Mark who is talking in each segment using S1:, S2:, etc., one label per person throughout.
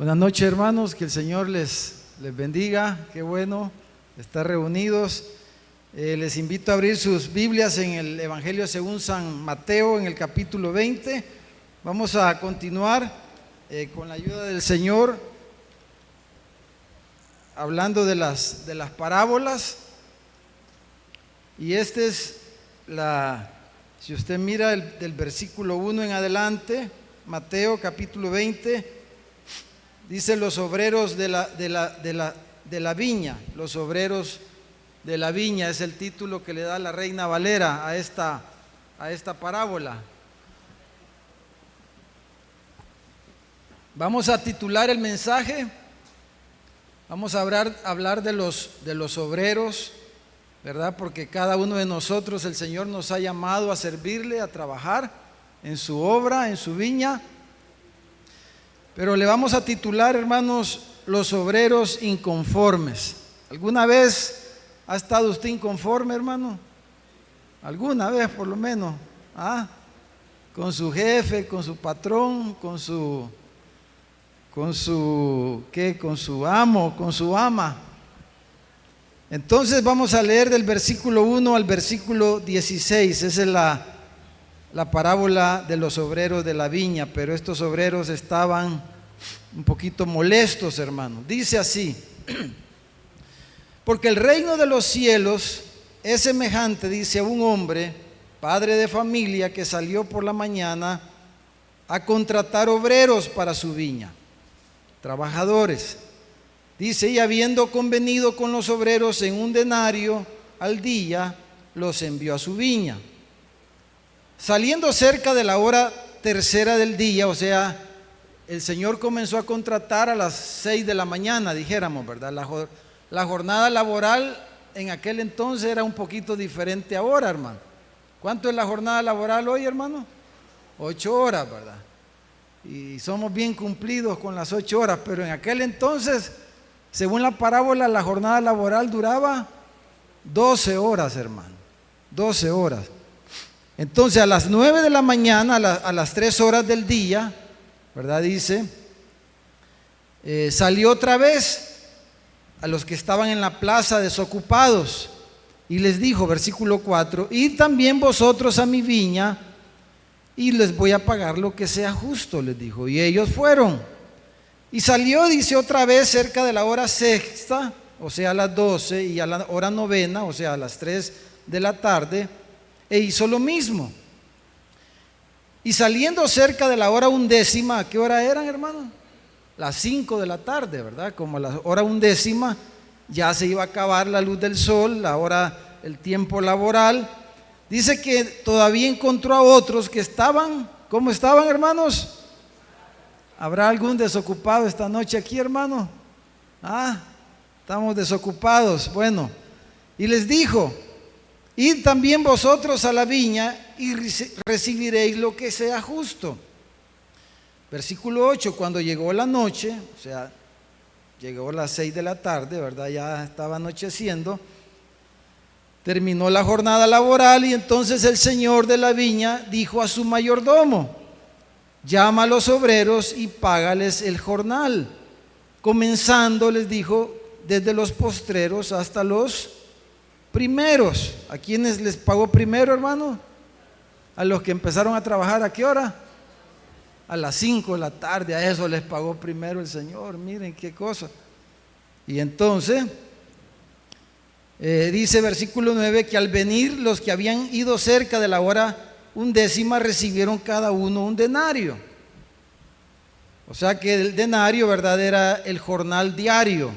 S1: Buenas noches, hermanos, que el Señor les bendiga. Qué bueno estar reunidos. Les invito a abrir sus Biblias en el Evangelio según San Mateo, en el capítulo 20. Vamos a continuar con la ayuda del Señor, hablando de las parábolas. Y este es si usted mira del versículo 1 en adelante, Mateo capítulo 20, dice los obreros de la viña. Los obreros de la viña es el título que le da la Reina Valera a esta parábola. Vamos a titular el mensaje, vamos a hablar de los obreros, ¿verdad? Porque cada uno de nosotros, el Señor nos ha llamado a servirle, a trabajar en su obra, en su viña. Pero le vamos a titular, hermanos, los obreros inconformes. ¿Alguna vez ha estado usted inconforme, hermano? ¿Alguna vez por lo menos? Con su jefe, con su patrón, con su amo, con su ama. Entonces vamos a leer del versículo 1 al versículo 16. Esa es la parábola de los obreros de la viña, pero estos obreros estaban un poquito molestos, hermano. Dice así: porque el reino de los cielos es semejante, dice, a un hombre, padre de familia, que salió por la mañana a contratar obreros para su viña, trabajadores. Dice, y habiendo convenido con los obreros en 1 denario al día, los envió a su viña. Saliendo cerca de la hora tercera del día, o sea, el Señor comenzó a contratar a las 6 de la mañana, dijéramos, ¿verdad? La jornada laboral en aquel entonces era un poquito diferente ahora, hermano. ¿Cuánto es la jornada laboral hoy, hermano? 8 horas, ¿verdad? Y somos bien cumplidos con las 8 horas, pero en aquel entonces, según la parábola, la jornada laboral duraba 12 horas, hermano. 12 horas. Entonces a las 9 de la mañana, a las 3 horas del día, ¿verdad? Dice, salió otra vez a los que estaban en la plaza desocupados y les dijo, versículo 4, id también vosotros a mi viña y les voy a pagar lo que sea justo, les dijo. Y ellos fueron. Y salió, dice, otra vez cerca de la hora sexta, o sea a las 12, y a la hora novena, o sea a las 3 de la tarde, e hizo lo mismo. Y saliendo cerca de la hora 11, ¿a qué hora eran, hermano? Las 5 de la tarde, ¿verdad? Como a la hora 11 ya se iba a acabar la luz del sol, el tiempo laboral. Dice que todavía encontró a otros que estaban, ¿cómo estaban, hermanos? ¿Habrá algún desocupado esta noche aquí, hermano? Estamos desocupados. Bueno, y les dijo, id también vosotros a la viña y recibiréis lo que sea justo. Versículo 8, cuando llegó la noche, o sea, llegó a las 6 de la tarde, ¿verdad? Ya estaba anocheciendo, terminó la jornada laboral y entonces el señor de la viña dijo a su mayordomo, llama a los obreros y págales el jornal, comenzando, les dijo, desde los postreros hasta los primeros. ¿A quiénes les pagó primero, hermano? A los que empezaron a trabajar, ¿a qué hora? A las 5 de la tarde, a eso les pagó primero el Señor. Miren qué cosa. Y entonces dice versículo 9 que al venir los que habían ido cerca de la hora 11 recibieron cada uno 1 denario. O sea que el denario, ¿verdad?, era el jornal diario.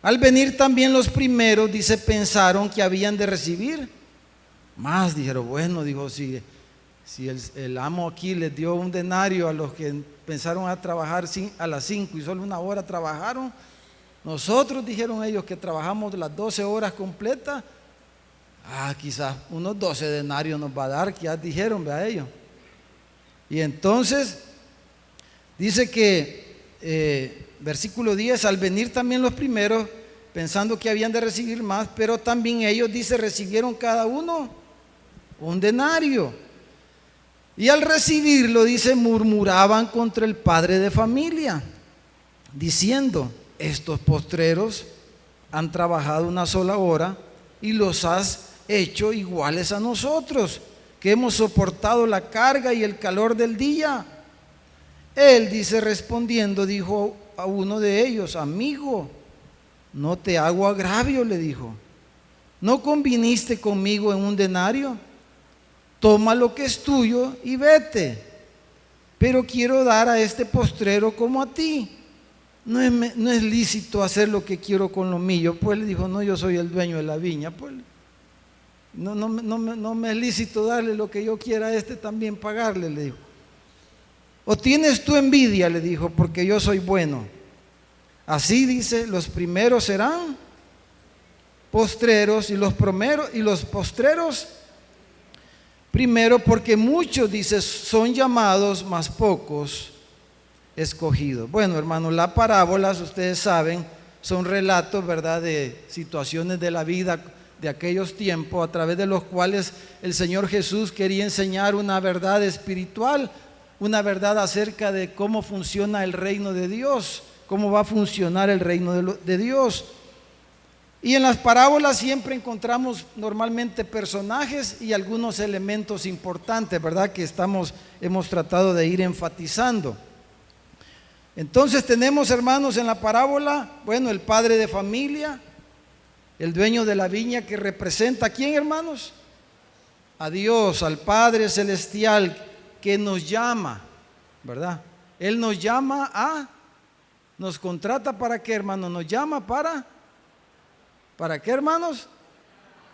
S1: Al venir también los primeros, dice, pensaron que habían de recibir más. Dijeron, bueno, dijo, si el amo aquí les dio 1 denario a los que pensaron a trabajar a las 5 y solo 1 hora trabajaron, nosotros, dijeron ellos, que trabajamos las 12 horas completas, quizás unos 12 denarios nos va a dar, que ya dijeron, vea ellos. Y entonces dice que versículo 10, al venir también los primeros, pensando que habían de recibir más, pero también ellos, dice, recibieron cada uno 1 denario. Y al recibirlo, dice, murmuraban contra el padre de familia, diciendo: estos postreros han trabajado una sola hora y los has hecho iguales a nosotros, que hemos soportado la carga y el calor del día. Él, dice, respondiendo, dijo a uno de ellos: amigo, no te hago agravio, le dijo. ¿No conviniste conmigo en un denario? Toma lo que es tuyo y vete. Pero quiero dar a este postrero como a ti. No es lícito hacer lo que quiero con lo mío. Pues le dijo: no, yo soy el dueño de la viña. Pues no me es lícito darle lo que yo quiera a este también pagarle, le dijo. ¿O tienes tú envidia? Le dijo, porque yo soy bueno. Así, dice, los primeros serán postreros y los postreros primero, porque muchos, dice, son llamados, mas pocos escogidos. Bueno, hermanos, las parábolas, ustedes saben, son relatos, ¿verdad?, de situaciones de la vida de aquellos tiempos, a través de los cuales el Señor Jesús quería enseñar una verdad espiritual, una verdad acerca de cómo funciona el reino de Dios, cómo va a funcionar el reino de Dios. Y en las parábolas siempre encontramos normalmente personajes y algunos elementos importantes, ¿verdad?, que hemos tratado de ir enfatizando. Entonces tenemos, hermanos, en la parábola, bueno, el padre de familia, el dueño de la viña, que representa ¿a quién, hermanos? A Dios, al Padre Celestial, que nos llama, ¿verdad? Él nos llama nos contrata ¿para qué, hermanos? Nos llama ¿para qué, hermanos?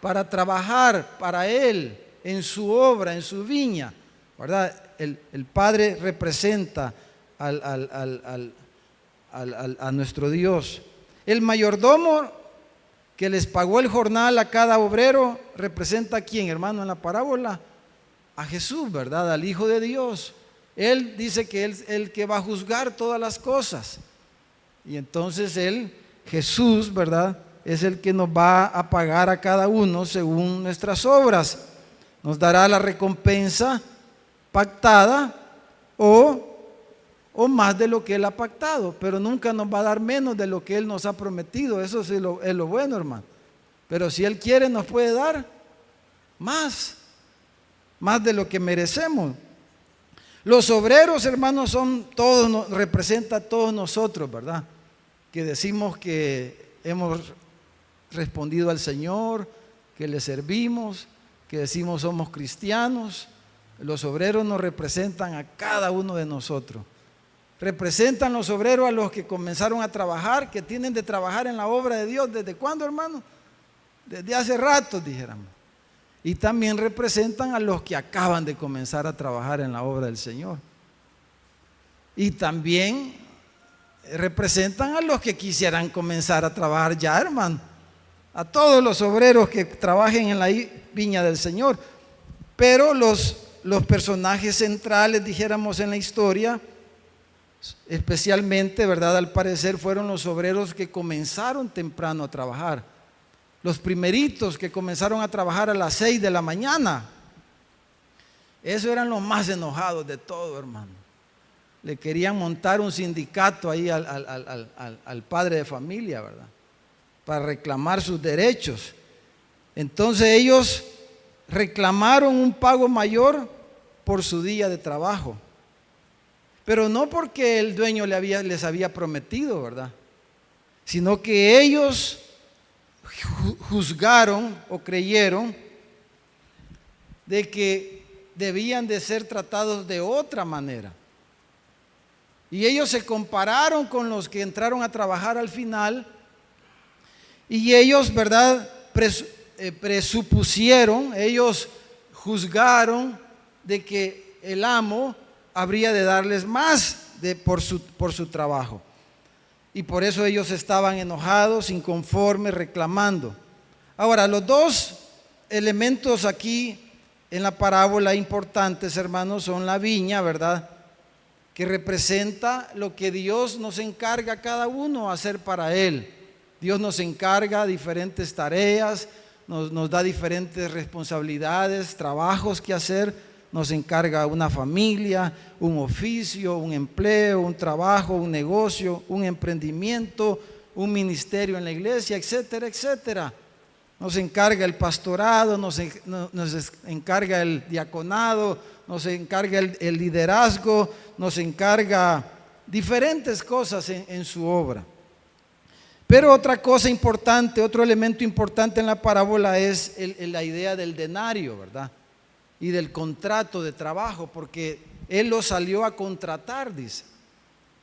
S1: Para trabajar para Él, en su obra, en su viña, ¿verdad? El Padre representa a nuestro Dios. El mayordomo que les pagó el jornal a cada obrero representa ¿a quién, hermano, en la parábola? A Jesús, ¿verdad? Al Hijo de Dios. Él dice que Él es el que va a juzgar todas las cosas. Y entonces Jesús, ¿verdad?, es el que nos va a pagar a cada uno según nuestras obras. Nos dará la recompensa pactada o más de lo que Él ha pactado, pero nunca nos va a dar menos de lo que Él nos ha prometido. Eso sí es lo bueno, hermano. Pero si Él quiere, nos puede dar más de lo que merecemos. Los obreros, hermanos, son todos, representa a todos nosotros, ¿verdad?, que decimos que hemos respondido al Señor, que le servimos, que decimos somos cristianos. Los obreros nos representan a cada uno de nosotros. Representan los obreros a los que comenzaron a trabajar, que tienen de trabajar en la obra de Dios. ¿Desde cuándo, hermano? Desde hace rato, dijéramos. Y también representan a los que acaban de comenzar a trabajar en la obra del Señor. Y también representan a los que quisieran comenzar a trabajar ya, hermano. A todos los obreros que trabajen en la viña del Señor. Pero los personajes centrales, dijéramos, en la historia, especialmente, ¿verdad?, al parecer fueron los obreros que comenzaron temprano a trabajar. Los primeritos que comenzaron a trabajar a las 6 de la mañana. Esos eran los más enojados de todo, hermano. Le querían montar un sindicato ahí al padre de familia, ¿verdad?, para reclamar sus derechos. Entonces ellos reclamaron un pago mayor por su día de trabajo. Pero no porque el dueño les había prometido, ¿verdad?, sino que ellos juzgaron o creyeron de que debían de ser tratados de otra manera. Y ellos se compararon con los que entraron a trabajar al final y ellos, ¿verdad?, presupusieron, ellos juzgaron de que el amo habría de darles más por su trabajo. Y por eso ellos estaban enojados, inconformes, reclamando. Ahora, los dos elementos aquí en la parábola importantes, hermanos, son la viña, ¿verdad?, que representa lo que Dios nos encarga a cada uno hacer para Él. Dios nos encarga diferentes tareas, nos da diferentes responsabilidades, trabajos que hacer, nos encarga una familia, un oficio, un empleo, un trabajo, un negocio, un emprendimiento, un ministerio en la iglesia, etcétera, etcétera. Nos encarga el pastorado, nos encarga el diaconado, nos encarga el liderazgo, nos encarga diferentes cosas en su obra. Pero otra cosa importante, otro elemento importante en la parábola es la idea del denario, ¿verdad? Y del contrato de trabajo, porque él lo salió a contratar, dice.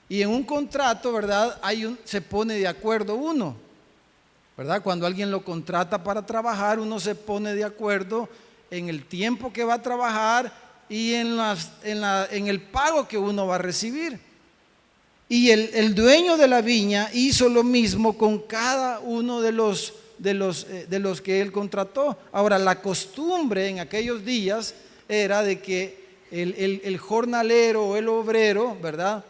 S1: Y en un contrato, ¿verdad? Se pone de acuerdo uno, ¿verdad? Cuando alguien lo contrata para trabajar, uno se pone de acuerdo en el tiempo que va a trabajar y en el pago que uno va a recibir. Y el dueño de la viña hizo lo mismo con cada uno de los que él contrató. Ahora, la costumbre en aquellos días era de que el jornalero o el obrero, ¿verdad?,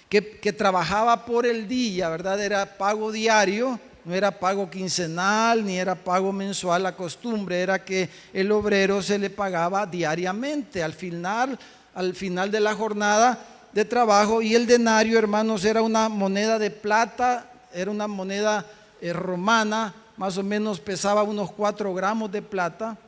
S1: que trabajaba por el día, ¿verdad?, era pago diario, no era pago quincenal ni era pago mensual. La costumbre era que el obrero se le pagaba diariamente al final de la jornada de trabajo. Y el denario, hermanos, era una moneda de plata, era una moneda romana, más o menos pesaba unos 4 gramos de plata.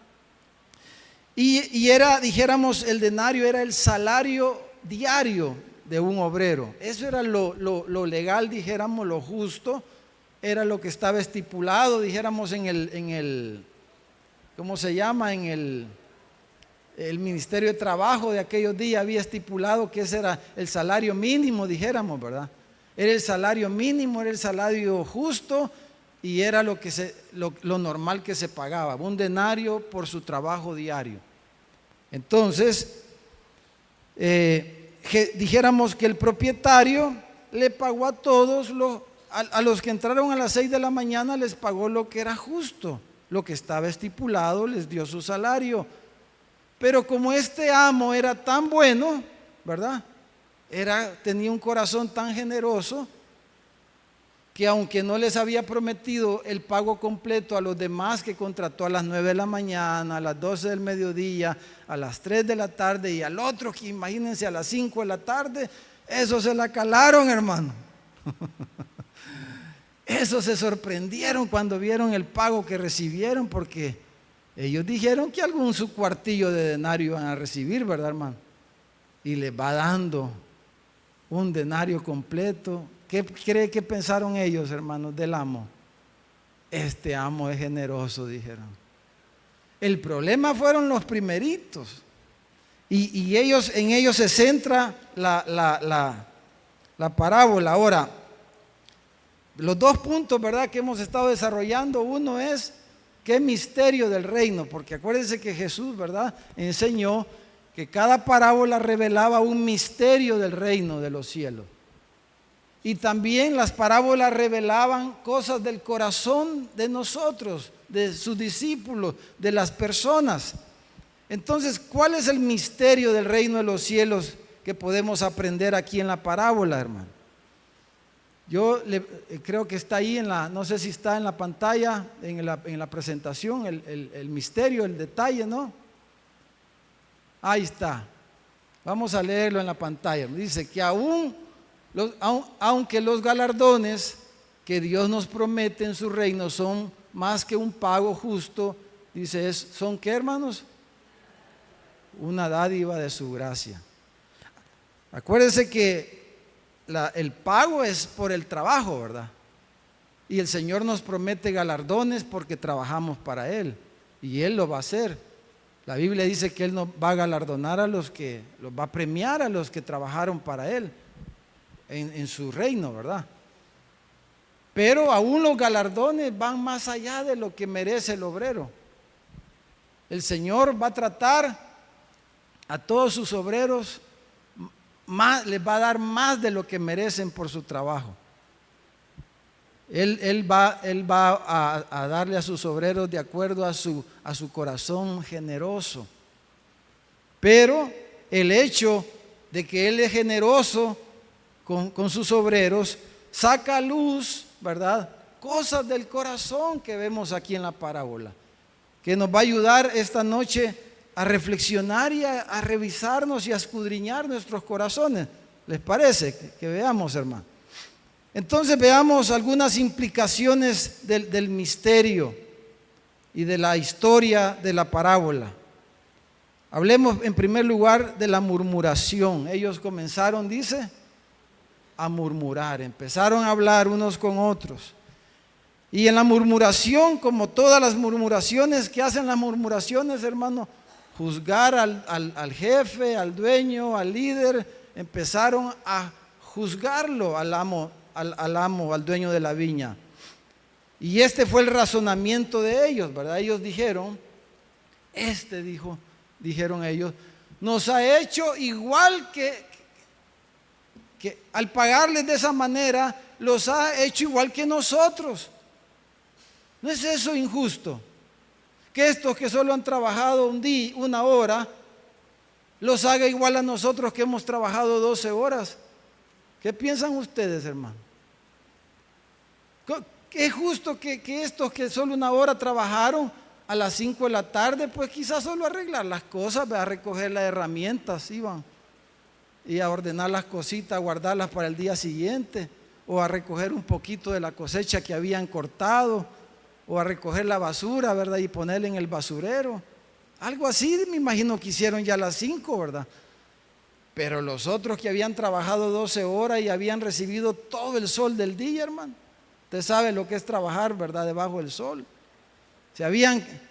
S1: Y era, dijéramos, el denario era el salario diario de un obrero. Eso era lo legal, dijéramos, lo justo, era lo que estaba estipulado, dijéramos, en el ¿cómo se llama? En el Ministerio de Trabajo de aquellos días había estipulado que ese era el salario mínimo, dijéramos, ¿verdad? Era el salario mínimo, era el salario justo y era lo normal que se pagaba, un denario por su trabajo diario. Entonces, dijéramos que el propietario le pagó a todos, a los que entraron a las 6 de la mañana les pagó lo que era justo, lo que estaba estipulado, les dio su salario. Pero como este amo era tan bueno, ¿verdad?, tenía un corazón tan generoso, que aunque no les había prometido el pago completo a los demás que contrató a las 9 de la mañana, a las 12 del mediodía, a las 3 de la tarde y al otro que imagínense a las 5 de la tarde, eso se la calaron, hermano. Eso se sorprendieron cuando vieron el pago que recibieron, porque ellos dijeron que algún su cuartillo de denario iban a recibir, ¿verdad, hermano? Y les va dando un denario completo. ¿Qué cree que pensaron ellos, hermanos, del amo? Este amo es generoso, dijeron. El problema fueron los primeritos. Y en ellos se centra la parábola. Ahora, los 2 puntos, ¿verdad?, que hemos estado desarrollando. Uno es qué misterio del reino, porque acuérdense que Jesús, ¿verdad?, enseñó que cada parábola revelaba un misterio del reino de los cielos. Y también las parábolas revelaban cosas del corazón de nosotros, de sus discípulos, de las personas. Entonces, ¿cuál es el misterio del reino de los cielos que podemos aprender aquí en la parábola, hermano? Yo creo que está ahí no sé si está en la pantalla, en la presentación, el misterio, el detalle, ¿no? Ahí está. Vamos a leerlo en la pantalla. Dice que aunque los galardones que Dios nos promete en su reino son más que un pago justo, dice, ¿son qué, hermanos? Una dádiva de su gracia. Acuérdense que el pago es por el trabajo, ¿verdad? Y el Señor nos promete galardones porque trabajamos para Él, y Él lo va a hacer. La Biblia dice que Él nos va a galardonar los va a premiar a los que trabajaron para Él en su reino, ¿verdad? Pero aún los galardones van más allá de lo que merece el obrero. El Señor va a tratar a todos sus obreros les va a dar más de lo que merecen por su trabajo. Él va a darle a sus obreros de acuerdo a su corazón generoso. Pero el hecho de que Él es generoso con sus obreros saca a luz, ¿verdad?, cosas del corazón que vemos aquí en la parábola, que nos va a ayudar esta noche a reflexionar y a revisarnos y a escudriñar nuestros corazones. ¿Les parece? Que veamos, hermano. Entonces veamos algunas implicaciones del misterio y de la historia de la parábola. Hablemos en primer lugar de la murmuración. Ellos comenzaron, dice, a murmurar, empezaron a hablar unos con otros. Y en la murmuración, como todas las murmuraciones, ¿qué hacen las murmuraciones, hermano? Juzgar al jefe, al dueño, al líder. Empezaron a juzgarlo al amo, al dueño de la viña. Y este fue el razonamiento de ellos, ¿verdad? Ellos dijeron, dijeron ellos, nos ha hecho igual que al pagarles de esa manera, los ha hecho igual que nosotros. ¿No es eso injusto? Que estos que solo han trabajado un día, una hora, los haga igual a nosotros que hemos trabajado 12 horas. ¿Qué piensan ustedes, hermano? ¿Es justo que estos que solo una hora trabajaron a las 5 de la tarde, pues quizás solo arreglar las cosas, a recoger las herramientas, iban, y a ordenar las cositas, a guardarlas para el día siguiente, o a recoger un poquito de la cosecha que habían cortado, o a recoger la basura, ¿verdad? Y ponerla en el basurero. Algo así me imagino que hicieron ya a las 5, ¿verdad? Pero los otros que habían trabajado 12 horas y habían recibido todo el sol del día, hermano. Usted sabe lo que es trabajar, ¿verdad? Debajo del sol. Le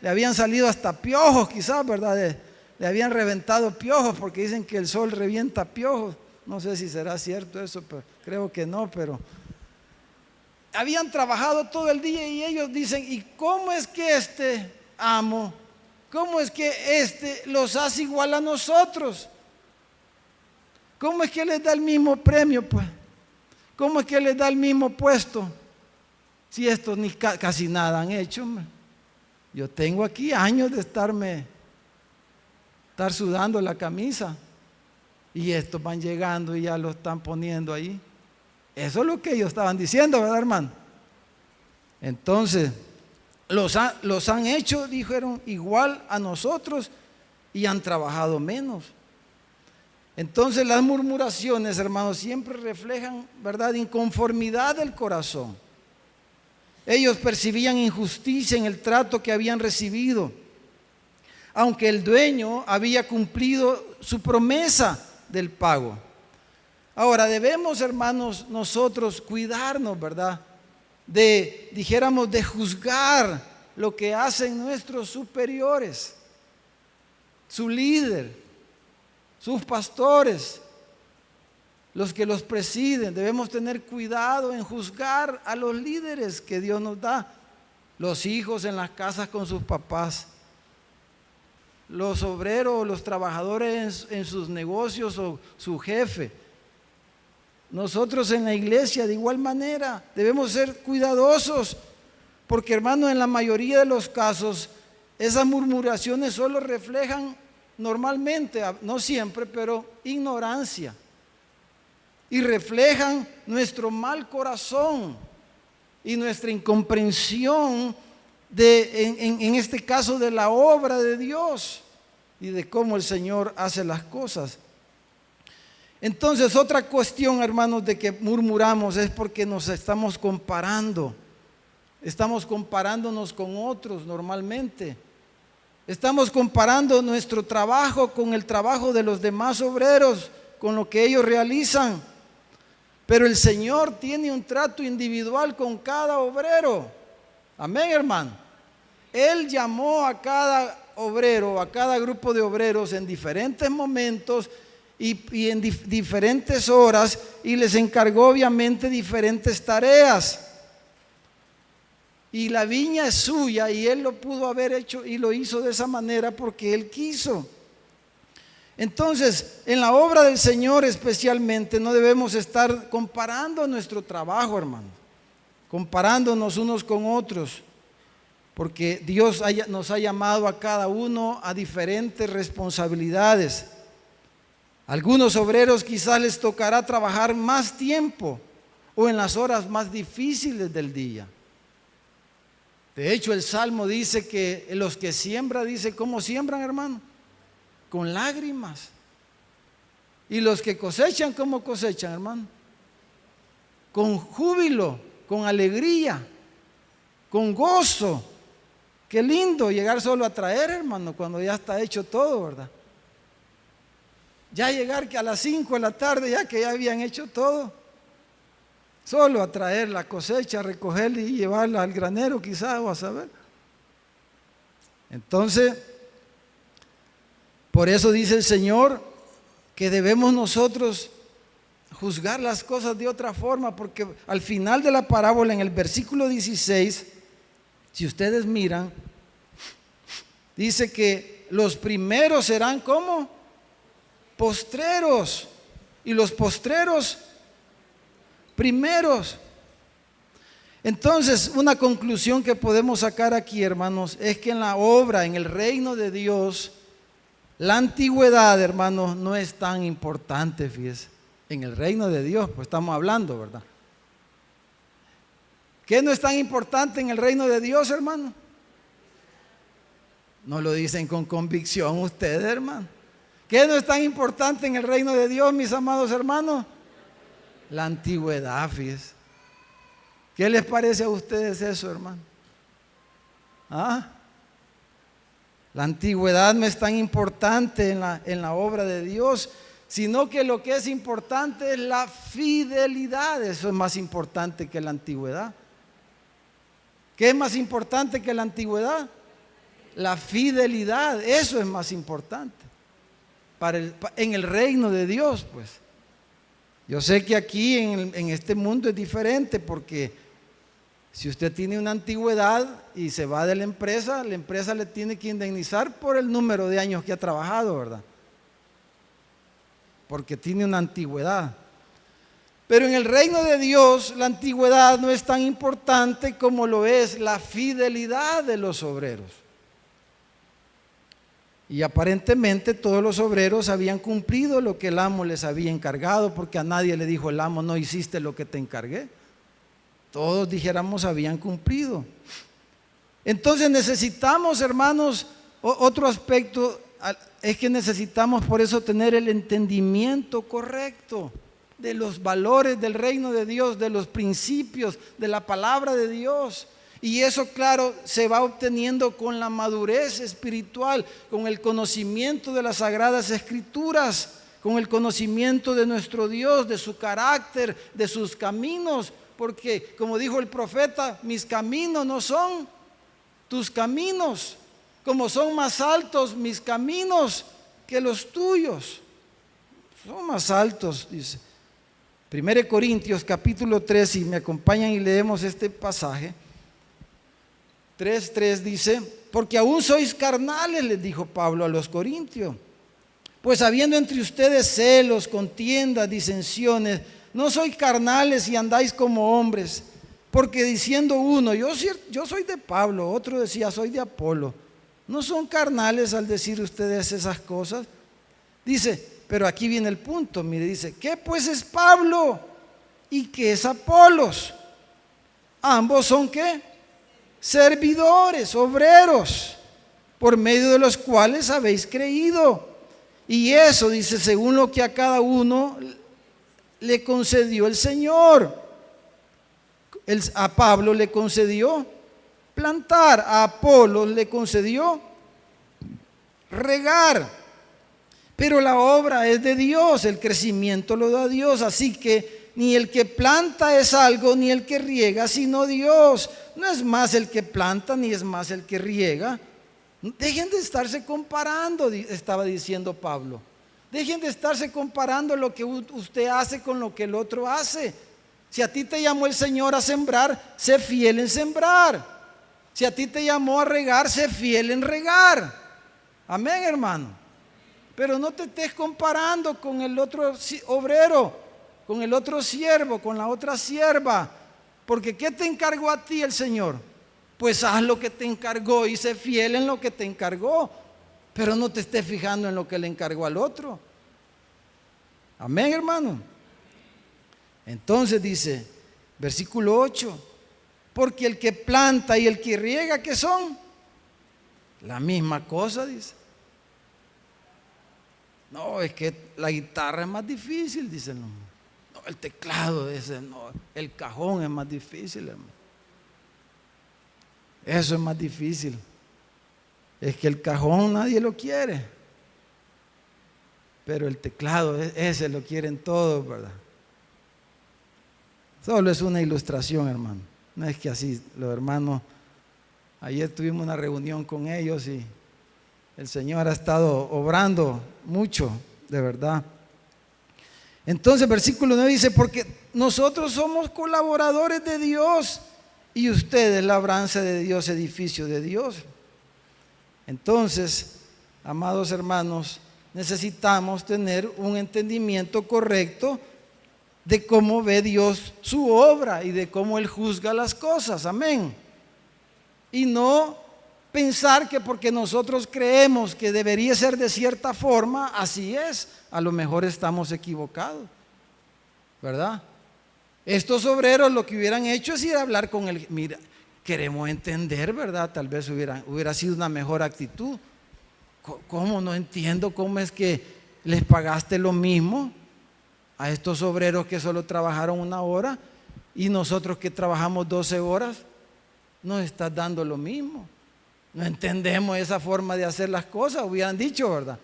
S1: habían salido hasta piojos quizás, ¿verdad? Le habían reventado piojos, porque dicen que el sol revienta piojos. No sé si será cierto eso, pero creo que no, pero habían trabajado todo el día y ellos dicen, ¿y cómo es que este amo, cómo es que los hace igual a nosotros? ¿Cómo es que les da el mismo premio, pues? ¿Cómo es que les da el mismo puesto? Si estos ni casi nada han hecho. Yo tengo aquí años de estar sudando la camisa y estos van llegando y ya lo están poniendo ahí. Eso es lo que ellos estaban diciendo, ¿verdad, hermano? Entonces, los han hecho, dijeron, igual a nosotros y han trabajado menos. Entonces, las murmuraciones, hermanos, siempre reflejan, ¿verdad?, inconformidad del corazón. Ellos percibían injusticia en el trato que habían recibido, aunque el dueño había cumplido su promesa del pago. Ahora debemos, hermanos, nosotros cuidarnos, ¿verdad? Dijéramos, de juzgar lo que hacen nuestros superiores, su líder, sus pastores, los que los presiden. Debemos tener cuidado en juzgar a los líderes que Dios nos da, los hijos en las casas con sus papás, los obreros, los trabajadores en sus negocios o su jefe. Nosotros en la iglesia de igual manera debemos ser cuidadosos, porque, hermano, en la mayoría de los casos esas murmuraciones solo reflejan normalmente, no siempre, pero ignorancia, y reflejan nuestro mal corazón y nuestra incomprensión en este caso de la obra de Dios y de cómo el Señor hace las cosas. Entonces, otra cuestión, hermanos, de que murmuramos es porque nos estamos comparando. Estamos comparándonos con otros normalmente. Estamos comparando nuestro trabajo con el trabajo de los demás obreros, con lo que ellos realizan. Pero el Señor tiene un trato individual con cada obrero. Amén, hermano. Él llamó a cada obrero, a cada grupo de obreros en diferentes momentos y en diferentes horas, y les encargó obviamente diferentes tareas. Y la viña es suya, y Él lo pudo haber hecho y lo hizo de esa manera porque Él quiso. Entonces, en la obra del Señor especialmente, no debemos estar comparando nuestro trabajo, hermano, comparándonos unos con otros, porque Dios nos ha llamado a cada uno a diferentes responsabilidades. Algunos obreros quizás les tocará trabajar más tiempo o en las horas más difíciles del día. De hecho, el Salmo dice que los que siembran, dice, ¿cómo siembran, hermano? con lágrimas. Y los que cosechan, ¿cómo cosechan, hermano? Con júbilo, con alegría, con gozo. Qué lindo llegar solo a traer, hermano, cuando ya está hecho todo, ¿verdad? Ya llegar que a las 5 de la tarde, ya que ya habían hecho todo, solo a traer la cosecha, a recogerla y llevarla al granero quizás, o a saber. Entonces, por eso dice el Señor que debemos nosotros juzgar las cosas de otra forma, porque al final de la parábola, en el versículo 16, si ustedes miran, dice que los primeros serán como postreros y los postreros primeros. Entonces, una conclusión que podemos sacar aquí, hermanos, es que en la obra, en el reino de Dios, la antigüedad, hermanos, no es tan importante, fíjese. En el reino de Dios, pues estamos hablando, ¿verdad? ¿Qué no es tan importante en el reino de Dios, hermano? No lo dicen con convicción ustedes, hermano. ¿Qué no es tan importante en el reino de Dios, mis amados hermanos? La antigüedad, fíjese. ¿Qué les parece a ustedes eso, hermano? ¿Ah? La antigüedad no es tan importante en la obra de Dios, sino que lo que es importante es la fidelidad. Eso es más importante que la antigüedad. ¿Qué es más importante que la antigüedad? La fidelidad. Eso es más importante en el reino de Dios, pues. Yo sé que aquí en este mundo es diferente, porque si usted tiene una antigüedad y se va de la empresa le tiene que indemnizar por el número de años que ha trabajado, ¿verdad? Porque tiene una antigüedad. Pero en el reino de Dios la antigüedad no es tan importante como lo es la fidelidad de los obreros. Y aparentemente todos los obreros habían cumplido lo que el amo les había encargado, porque a nadie le dijo el amo: no hiciste lo que te encargué. Todos, dijéramos, habían cumplido. Entonces necesitamos, hermanos, otro aspecto es que necesitamos por eso tener el entendimiento correcto de los valores del reino de Dios, de los principios, de la palabra de Dios. Y eso, claro, se va obteniendo con la madurez espiritual, con el conocimiento de las Sagradas Escrituras, con el conocimiento de nuestro Dios, de su carácter, de sus caminos. Porque, como dijo el profeta, mis caminos no son tus caminos, como son más altos mis caminos que los tuyos. Son más altos, dice. 1 Corintios capítulo 3, si me acompañan y leemos este pasaje. 3:3 dice: porque aún sois carnales, les dijo Pablo a los corintios, pues habiendo entre ustedes celos, contiendas, disensiones, no sois carnales y andáis como hombres. Porque diciendo uno, yo soy de Pablo, otro decía, soy de Apolo. ¿No son carnales al decir ustedes esas cosas? Dice, pero aquí viene el punto, mire, dice, ¿qué pues es Pablo y qué es Apolos? Ambos son ¿qué? Servidores, obreros, por medio de los cuales habéis creído. Y eso, dice, según lo que a cada uno le concedió el Señor. A Pablo le concedió plantar, a Apolos le concedió regar, pero la obra es de Dios, el crecimiento lo da Dios. Así que ni el que planta es algo, ni el que riega, sino Dios. No es más el que planta, ni es más el que riega. Dejen de estarse comparando, estaba diciendo Pablo. Dejen de estarse comparando lo que usted hace con lo que el otro hace. Si a ti te llamó el Señor a sembrar, sé fiel en sembrar. Si a ti te llamó a regar, sé fiel en regar. Amén, hermano. Pero no te estés comparando con el otro obrero, con el otro siervo, con la otra sierva. Porque ¿qué te encargó a ti el Señor? Pues haz lo que te encargó y sé fiel en lo que te encargó. Pero no te estés fijando en lo que le encargó al otro. Amén, hermano. Entonces dice, versículo 8, porque el que planta y el que riega, ¿qué son? La misma cosa, dice. No, es que la guitarra es más difícil, dicen. No, el teclado, no, el cajón es más difícil, hermano. Eso es más difícil. Es que el cajón nadie lo quiere, pero el teclado, ese lo quieren todos, ¿verdad? Solo es una ilustración, hermano. No es que así, los hermanos, ayer tuvimos una reunión con ellos y el Señor ha estado obrando mucho, de verdad. Entonces, versículo 9 dice, porque nosotros somos colaboradores de Dios y ustedes labranza de Dios, edificio de Dios. Entonces, amados hermanos, necesitamos tener un entendimiento correcto de cómo ve Dios su obra y de cómo Él juzga las cosas, amén. Y no pensar que porque nosotros creemos que debería ser de cierta forma, así es. A lo mejor estamos equivocados, ¿verdad? Estos obreros lo que hubieran hecho es ir a hablar con él. Mira, queremos entender, ¿verdad? Tal vez hubiera sido una mejor actitud. ¿Cómo? No entiendo cómo es que les pagaste lo mismo a estos obreros que solo trabajaron 1 hora y nosotros que trabajamos 12 horas, nos estás dando lo mismo. No entendemos esa forma de hacer las cosas, hubieran dicho, ¿verdad?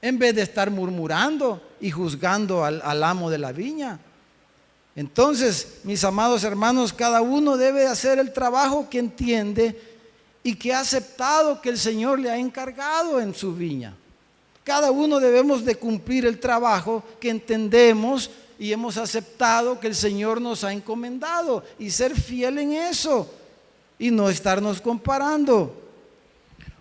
S1: En vez de estar murmurando y juzgando al amo de la viña. Entonces, mis amados hermanos, cada uno debe hacer el trabajo que entiende y que ha aceptado que el Señor le ha encargado en su viña. Cada uno debemos de cumplir el trabajo que entendemos y hemos aceptado que el Señor nos ha encomendado y ser fiel en eso y no estarnos comparando.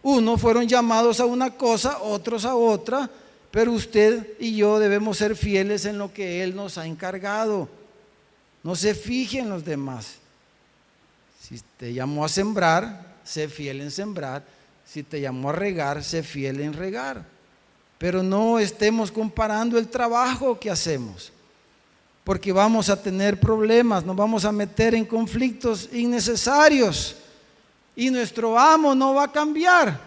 S1: Unos fueron llamados a una cosa, otros a otra, pero usted y yo debemos ser fieles en lo que Él nos ha encargado. No se fije en los demás. Si te llamó a sembrar, sé fiel en sembrar. Si te llamó a regar, sé fiel en regar. Pero no estemos comparando el trabajo que hacemos, porque vamos a tener problemas, nos vamos a meter en conflictos innecesarios y nuestro amo no va a cambiar.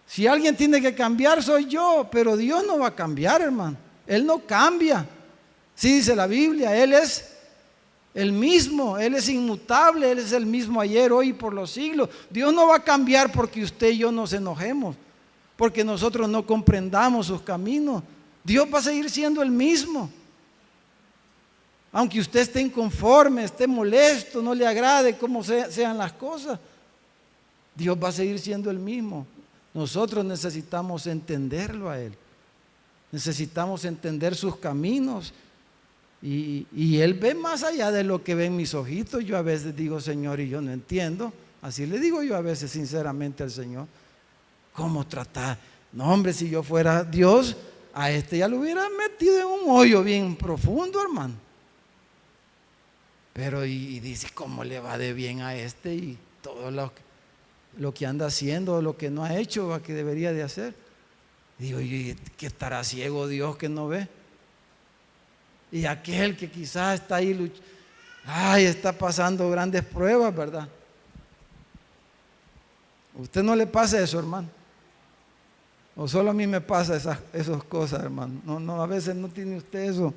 S1: Si alguien tiene que cambiar soy yo, pero Dios no va a cambiar, hermano. Él no cambia. Sí dice la Biblia, Él es el mismo, Él es inmutable, Él es el mismo ayer, hoy y por los siglos. Dios no va a cambiar porque usted y yo nos enojemos, porque nosotros no comprendamos sus caminos. Dios va a seguir siendo el mismo. Aunque usted esté inconforme, esté molesto, no le agrade cómo sean las cosas, Dios va a seguir siendo el mismo. Nosotros necesitamos entenderlo a Él. Necesitamos entender sus caminos. Y Él ve más allá de lo que ven mis ojitos. Yo a veces digo, Señor, y yo no entiendo. Así le digo yo a veces sinceramente al Señor. ¿Cómo tratar? No, hombre, si yo fuera Dios, a este ya lo hubiera metido en un hoyo bien profundo, hermano. Pero y dice, ¿cómo le va de bien a este? Y todo lo que anda haciendo, lo que no ha hecho, lo que debería de hacer. Digo, ¿y qué estará ciego Dios que no ve? Y aquel que quizás está ahí, está pasando grandes pruebas, ¿verdad? ¿Usted no le pasa eso, hermano? ¿O solo a mí me pasa esas cosas, hermano? No, a veces no tiene usted eso.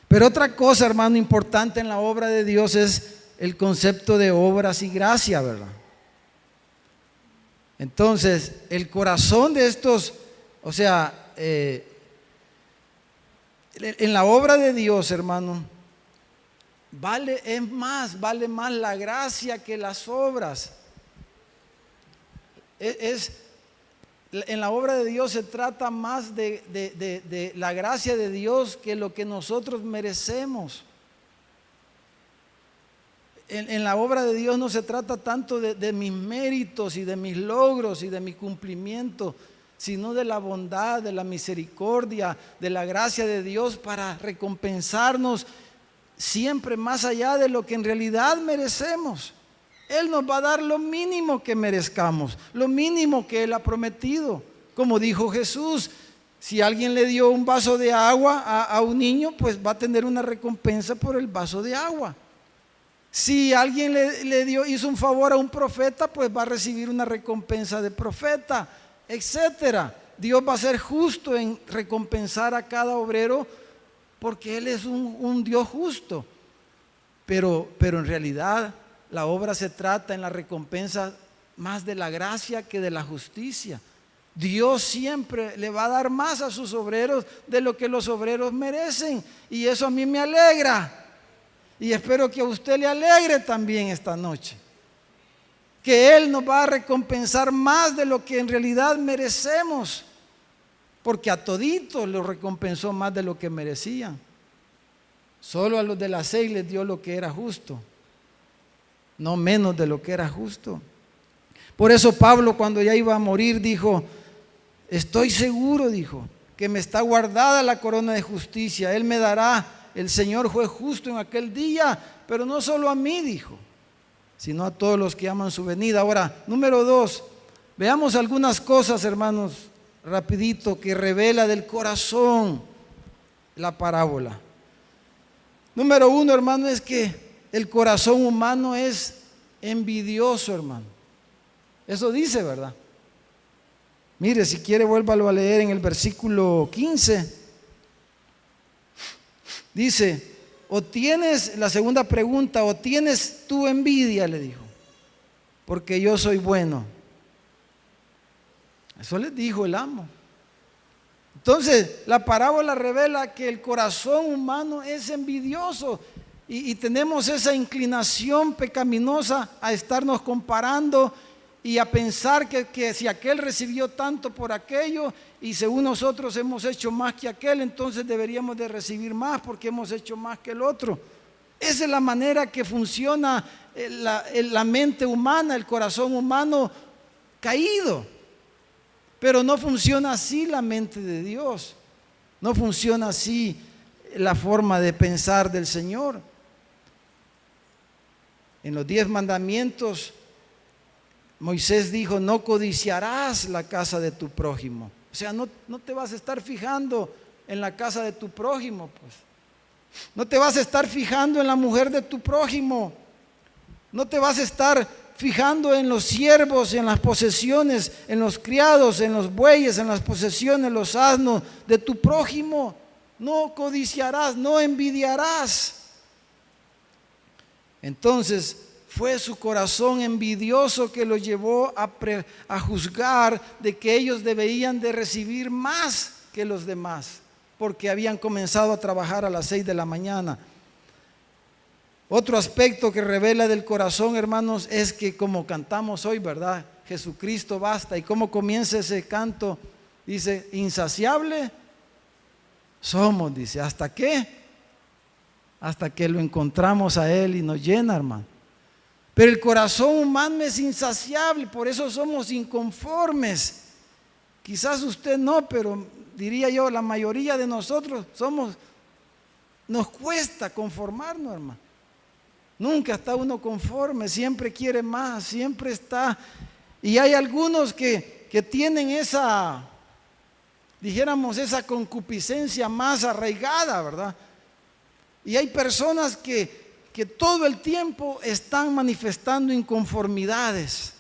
S1: Pero otra cosa, hermano, importante en la obra de Dios es el concepto de obras y gracia, ¿verdad? Entonces, el corazón de estos, en la obra de Dios, hermano, vale más la gracia que las obras. En la obra de Dios se trata más de la gracia de Dios que lo que nosotros merecemos. En la obra de Dios no se trata tanto de mis méritos y de mis logros y de mi cumplimiento, sino de la bondad, de la misericordia, de la gracia de Dios para recompensarnos siempre más allá de lo que en realidad merecemos. Él nos va a dar lo mínimo que merezcamos, lo mínimo que Él ha prometido. Como dijo Jesús, si alguien le dio un vaso de agua a un niño, pues va a tener una recompensa por el vaso de agua. Si alguien hizo un favor a un profeta, pues va a recibir una recompensa de profeta, etcétera. Dios va a ser justo en recompensar a cada obrero porque Él es un Dios justo. Pero en realidad la obra se trata en la recompensa más de la gracia que de la justicia. Dios siempre le va a dar más a sus obreros de lo que los obreros merecen. Y eso a mí me alegra. Y espero que a usted le alegre también esta noche. Que Él nos va a recompensar más de lo que en realidad merecemos. Porque a toditos los recompensó más de lo que merecían. Solo a los de las 6 les dio lo que era justo. No menos de lo que era justo. Por eso Pablo, cuando ya iba a morir, dijo: estoy seguro, dijo, que me está guardada la corona de justicia. Él me dará, el Señor juez justo en aquel día, pero no solo a mí, dijo, sino a todos los que aman su venida. Ahora, número 2, veamos algunas cosas, hermanos, rapidito, que revela del corazón la parábola. Número 1, hermano, es que el corazón humano es envidioso, hermano. Eso dice, ¿verdad? Mire, si quiere, vuélvalo a leer en el versículo 15. Dice, o tienes, la segunda pregunta, o tienes tú envidia, le dijo, porque yo soy bueno. Eso les dijo el amo. Entonces, la parábola revela que el corazón humano es envidioso y tenemos esa inclinación pecaminosa a estarnos comparando y a pensar que si aquel recibió tanto por aquello y según nosotros hemos hecho más que aquel, entonces deberíamos de recibir más porque hemos hecho más que el otro. Esa es la manera que funciona la mente humana, el corazón humano caído. Pero no funciona así la mente de Dios. No funciona así la forma de pensar del Señor. En los 10 mandamientos, Moisés dijo, no codiciarás la casa de tu prójimo. O sea, no te vas a estar fijando en la casa de tu prójimo, pues. No te vas a estar fijando en la mujer de tu prójimo. No te vas a estar fijando en los siervos, en las posesiones, en los criados, en los bueyes, en las posesiones, los asnos de tu prójimo. No codiciarás, no envidiarás. Entonces fue su corazón envidioso que lo llevó a juzgar de que ellos debían de recibir más que los demás, porque habían comenzado a trabajar a las 6 de la mañana. Otro aspecto que revela del corazón, hermanos, es que como cantamos hoy, ¿verdad? Jesucristo basta. ¿Y cómo comienza ese canto? Dice, insaciable somos, dice, ¿hasta qué? Hasta que lo encontramos a Él y nos llena, hermano. Pero el corazón humano es insaciable, por eso somos inconformes. Quizás usted no, pero diría yo, la mayoría de nosotros nos cuesta conformarnos, hermano. Nunca está uno conforme, siempre quiere más, siempre está. Y hay algunos que tienen esa, dijéramos, esa concupiscencia más arraigada, ¿verdad? Y hay personas que todo el tiempo están manifestando inconformidades.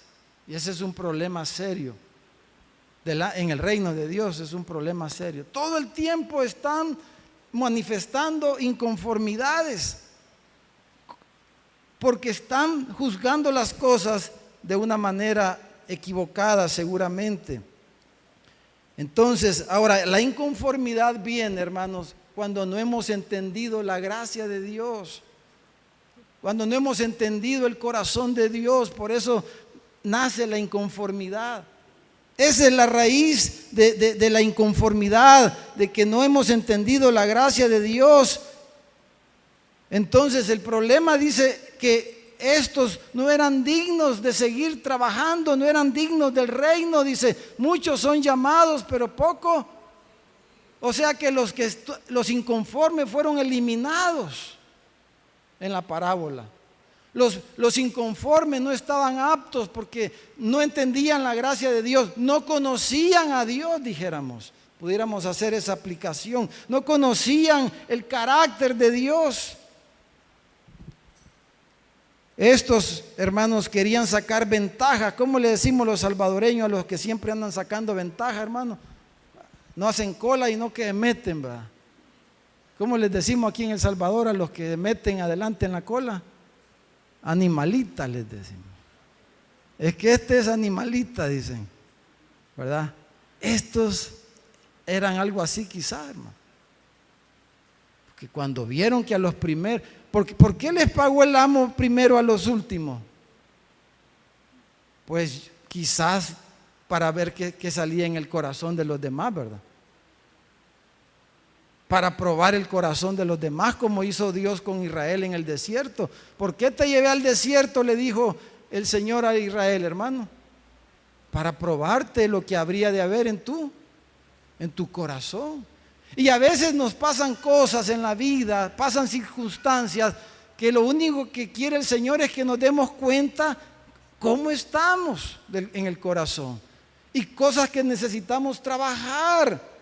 S1: Y ese es un problema serio. En el reino de Dios es un problema serio. Todo el tiempo están manifestando inconformidades. Porque están juzgando las cosas de una manera equivocada seguramente. Entonces, ahora, la inconformidad viene, hermanos, cuando no hemos entendido la gracia de Dios, cuando no hemos entendido el corazón de Dios, por eso nace la inconformidad. Esa es la raíz de la inconformidad, de que no hemos entendido la gracia de Dios. Entonces el problema dice que estos no eran dignos de seguir trabajando, no eran dignos del reino. Dice, muchos son llamados, pero poco. O sea que los inconformes fueron eliminados en la parábola. Los inconformes no estaban aptos porque no entendían la gracia de Dios, no conocían a Dios, dijéramos. Pudiéramos hacer esa aplicación. No conocían el carácter de Dios. Estos hermanos querían sacar ventaja. ¿Cómo le decimos los salvadoreños a los que siempre andan sacando ventaja, hermano? no hacen cola y no que meten, ¿verdad? ¿Cómo les decimos aquí en El Salvador a los que meten adelante en la cola? Animalita les decimos. Es que este es animalita, dicen, ¿verdad? Estos eran algo así quizás, hermano. Porque cuando vieron que a los primeros, ¿por qué les pagó el amo primero a los últimos? Pues quizás para ver qué salía en el corazón de los demás, ¿verdad? Para probar el corazón de los demás, como hizo Dios con Israel en el desierto. ¿Por qué te llevé al desierto?, le dijo el Señor a Israel, hermano. Para probarte lo que habría de haber en tu corazón. Y a veces nos pasan cosas en la vida, pasan circunstancias que lo único que quiere el Señor es que nos demos cuenta cómo estamos en el corazón y cosas que necesitamos trabajar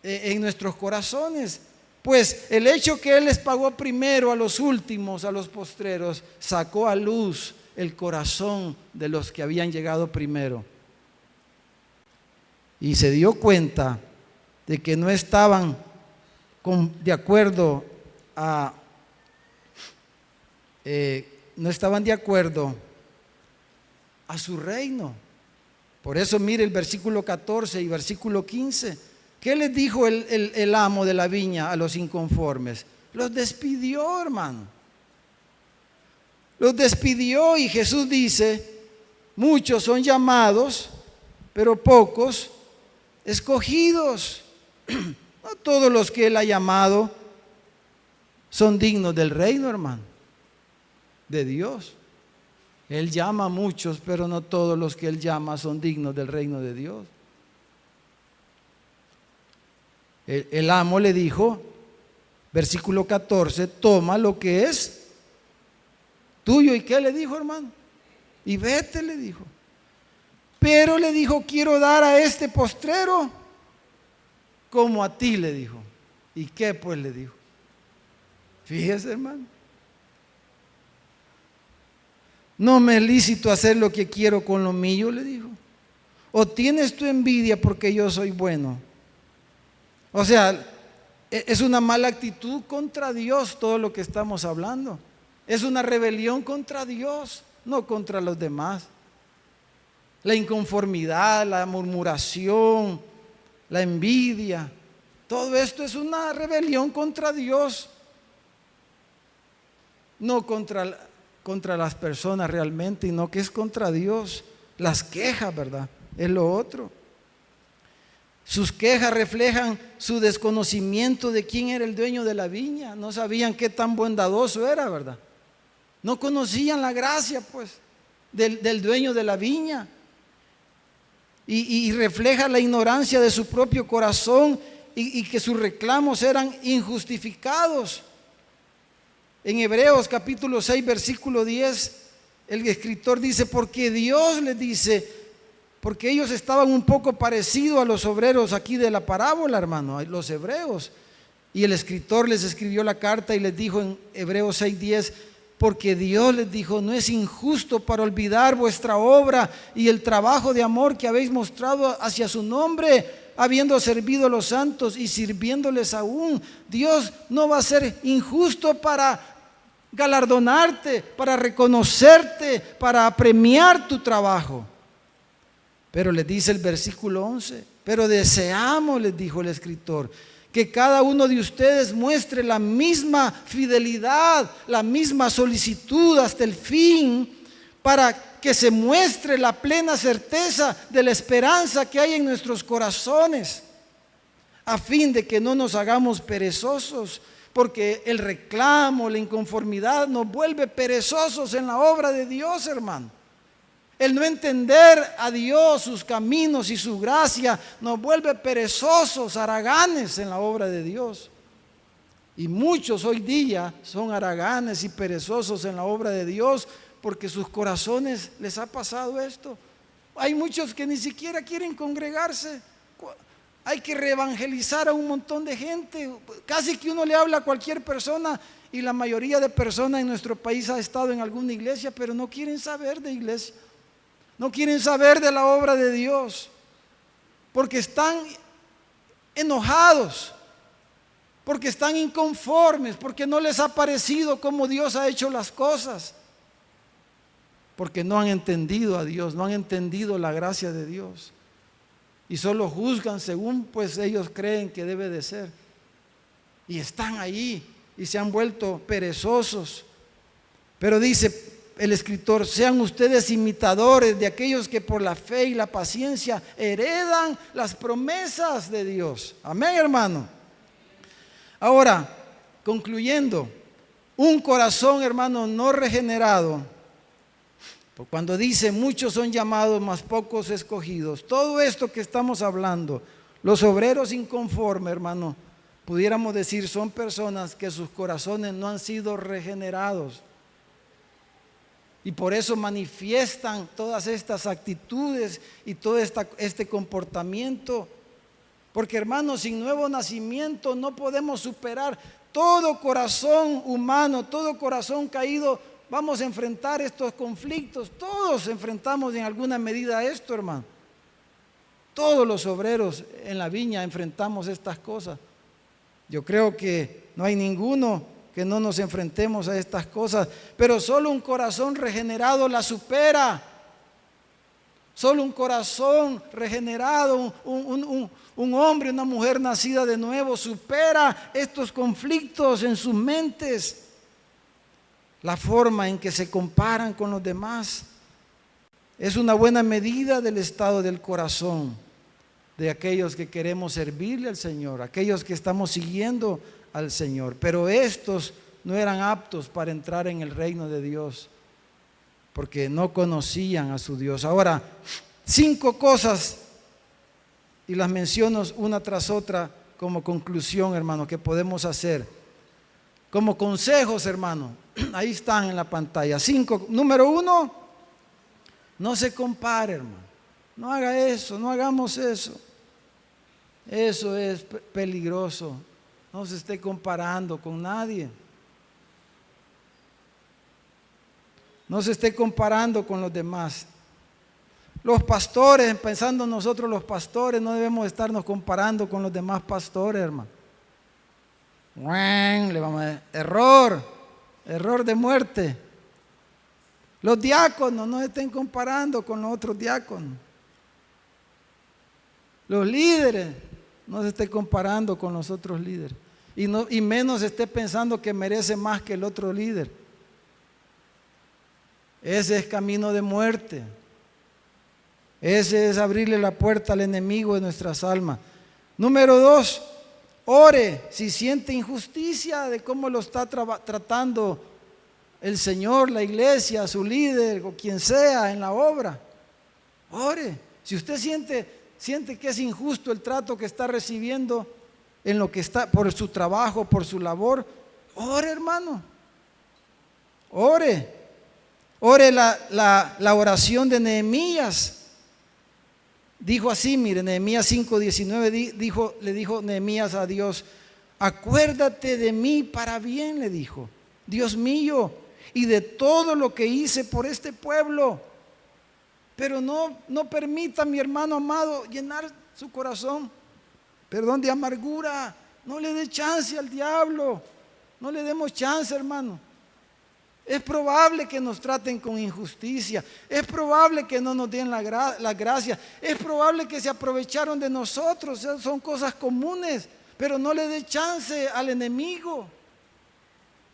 S1: en nuestros corazones. Pues el hecho que Él les pagó primero a los últimos, a los postreros, sacó a luz el corazón de los que habían llegado primero. Y se dio cuenta de que no estaban de acuerdo a su reino. Por eso mire el versículo 14 y versículo 15. ¿Qué les dijo el amo de la viña a los inconformes? Los despidió, hermano. Los despidió, y Jesús dice: muchos son llamados, pero pocos escogidos. No todos los que Él ha llamado son dignos del reino, hermano, de Dios. Él llama a muchos, pero no todos los que Él llama son dignos del reino de Dios. El amo le dijo, versículo 14: toma lo que es tuyo. ¿Y qué le dijo, hermano? Y vete, le dijo. Pero le dijo: quiero dar a este postrero como a ti, le dijo. ¿Y qué pues le dijo? Fíjese, hermano. No me es lícito hacer lo que quiero con lo mío, le dijo. ¿O tienes tu envidia porque yo soy bueno? O sea, es una mala actitud contra Dios todo lo que estamos hablando. Es una rebelión contra Dios, no contra los demás. La inconformidad, la murmuración, la envidia, todo esto es una rebelión contra Dios, no contra las personas realmente, sino que es contra Dios. Las quejas, ¿verdad?, es lo otro. Sus quejas reflejan su desconocimiento de quién era el dueño de la viña. No sabían qué tan bondadoso era, ¿verdad? No conocían la gracia, pues, del dueño de la viña. Y refleja la ignorancia de su propio corazón y que sus reclamos eran injustificados. En Hebreos capítulo 6 versículo 10, el escritor dice: porque Dios les dice, porque ellos estaban un poco parecidos a los obreros aquí de la parábola, hermano, los hebreos. Y el escritor les escribió la carta y les dijo en Hebreos 6:10: porque Dios les dijo: no es injusto para olvidar vuestra obra y el trabajo de amor que habéis mostrado hacia su nombre, habiendo servido a los santos y sirviéndoles aún. Dios no va a ser injusto para galardonarte, para reconocerte, para premiar tu trabajo. Pero les dice el versículo 11: pero deseamos, les dijo el escritor, que cada uno de ustedes muestre la misma fidelidad, la misma solicitud hasta el fin, para que se muestre la plena certeza de la esperanza que hay en nuestros corazones, a fin de que no nos hagamos perezosos, porque el reclamo, la inconformidad nos vuelve perezosos en la obra de Dios, hermano. El no entender a Dios, sus caminos y su gracia nos vuelve perezosos, haraganes en la obra de Dios. Y muchos hoy día son haraganes y perezosos en la obra de Dios porque sus corazones les ha pasado esto. Hay muchos que ni siquiera quieren congregarse. Hay que reevangelizar a un montón de gente. Casi que uno le habla a cualquier persona y la mayoría de personas en nuestro país ha estado en alguna iglesia, pero no quieren saber de iglesia. No quieren saber de la obra de Dios, porque están enojados, porque están inconformes, porque no les ha parecido cómo Dios ha hecho las cosas, porque no han entendido a Dios, no han entendido la gracia de Dios y solo juzgan según pues ellos creen que debe de ser, y están ahí y se han vuelto perezosos. Pero dice el escritor: sean ustedes imitadores de aquellos que por la fe y la paciencia heredan las promesas de Dios. Amén, hermano. Ahora, concluyendo, un corazón, hermano, no regenerado, cuando dice muchos son llamados, mas pocos escogidos, todo esto que estamos hablando, los obreros inconformes, hermano, pudiéramos decir son personas que sus corazones no han sido regenerados. Y por eso manifiestan todas estas actitudes y todo este comportamiento. Porque, hermanos, sin nuevo nacimiento no podemos superar. Todo corazón humano, todo corazón caído, vamos a enfrentar estos conflictos. Todos enfrentamos en alguna medida esto, hermano. Todos los obreros en la viña enfrentamos estas cosas. Yo creo que no hay ninguno que no nos enfrentemos a estas cosas, pero solo un corazón regenerado la supera. Solo un corazón regenerado, un hombre, una mujer nacida de nuevo, supera estos conflictos en sus mentes. La forma en que se comparan con los demás es una buena medida del estado del corazón de aquellos que queremos servirle al Señor, aquellos que estamos siguiendo al Señor. Pero estos no eran aptos para entrar en el reino de Dios, porque no conocían a su Dios. Ahora, 5 cosas, y las menciono una tras otra como conclusión, hermano, que podemos hacer. Como consejos, hermano, ahí están en la pantalla. 5. Número 1, no se compare, hermano. No haga eso, no hagamos eso. Eso es peligroso. No se esté comparando con nadie. No se esté comparando con los demás. Los pastores, pensando nosotros los pastores, no debemos estarnos comparando con los demás pastores, hermano. Le vamos a decir, error de muerte. Los diáconos no estén comparando con los otros diáconos. Los líderes no se esté comparando con los otros líderes. Y menos esté pensando que merece más que el otro líder. Ese es camino de muerte. Ese es abrirle la puerta al enemigo de nuestras almas. Número 2, ore si siente injusticia de cómo lo está tratando el Señor, la iglesia, su líder o quien sea en la obra. Ore. Si usted siente que es injusto el trato que está recibiendo en lo que está, por su trabajo, por su labor, ore, hermano. Ore la oración de Nehemías. Dijo así, mire, Nehemías 5:19 le dijo Nehemías a Dios: acuérdate de mí para bien, le dijo, Dios mío, y de todo lo que hice por este pueblo. Pero no permita, mi hermano amado, llenar su corazón, de amargura. No le dé chance al diablo. No le demos chance, hermano. Es probable que nos traten con injusticia. Es probable que no nos den la gracia. Es probable que se aprovecharon de nosotros. Son cosas comunes. Pero no le dé chance al enemigo.